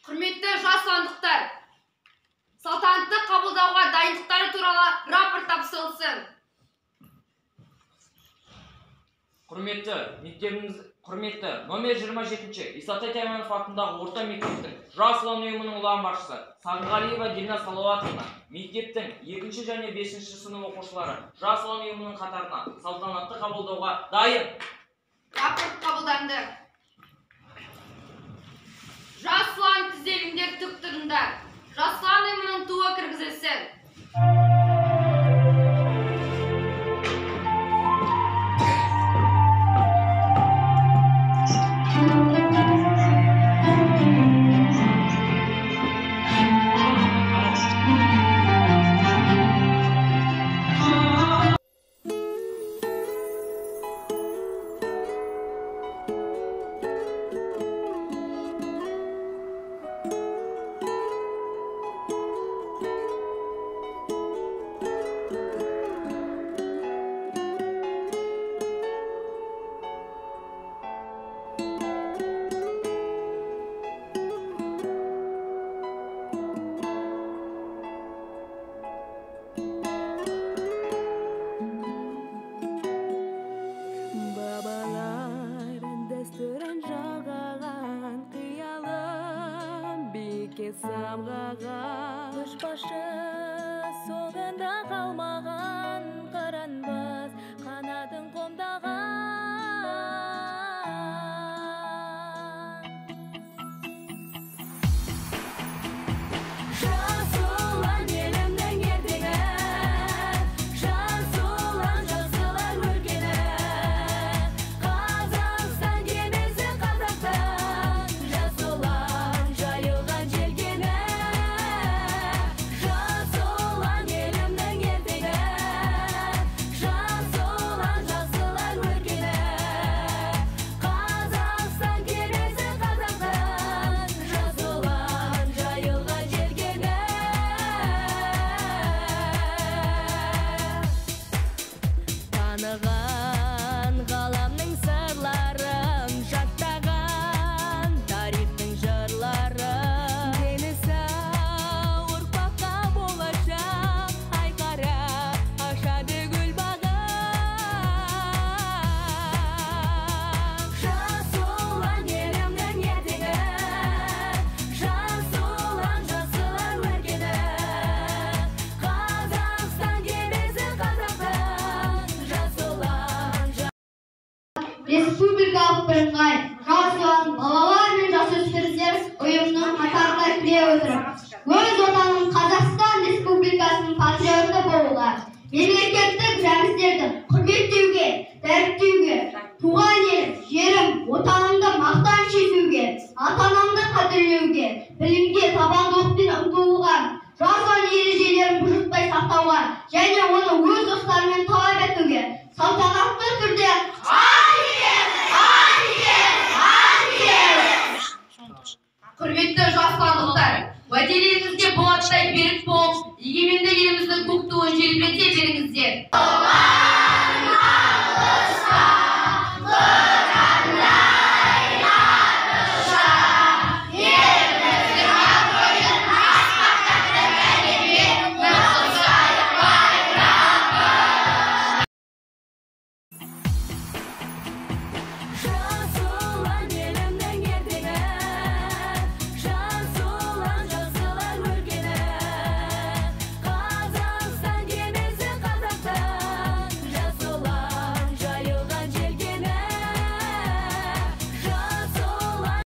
Құрметті жасандықтар, салтанатты қабылдауға дайындықтары туралы рапорт тапсырылсын. Құрметті номер 27 Исатай Тайманов атындағы орта мектептің жас ұлан ұйымының ұлан басшысы Сағынғалиева Дильназ Салауатовна, мектептің 2 және 5 сынып оқушылары жас ұлан ұйымының қатарына салтанатты қабылдауға дайын. Рапорт қабылданды. Жас ұлан тізеліңдер түк тұрыңдар. Жас ұлан ұйымының туы кіргізілсін. Самғаған ұшпашы соңында қалмаған қыранбыз қанатын қомдаған жас ұлан елімнің ертеңі жас ұлан жасылар өлкені Қазақстан кемесі қазақтың жас ұлан жайылған желкені жас ұлан елімнің ертеңі жас ұлан жасылар өлкені Қазақстан кемесі қазақтың жас ұлан жайылған желкені таныған ғаламның сырларын жаттаған тарихтың жырларын дені сау ұрпаққа болашақ айқара ашады гүл бағын жас ұлан елімнің ертеңі жас ұлан жасылар өлкені Қазақстан кемесі қазақтың жас ұлан Республикалық бірыңғай жас ұлан балалар мен жасөспірімдер ұйымының қатарына кіре отырып, өз отаның Қазақстан Республикасының патриоты болуға, мемлекеттік рәміздерді құрметтеуге, дәріптеуге, туған елім, жерім, отанымды мақтан шетуге, ата-анамды қадірлеуге, білімге, табандылықпен ұмтылуға, жас ұлан ережелерін бұлжытпай сақтауға және оны өз достарымен талап етуге салтанатты түрде Құрметті жасандықтар, уәделеріңізге болаттай берік болып, егеменді еліміздің көк туын желбірете беріңіздер.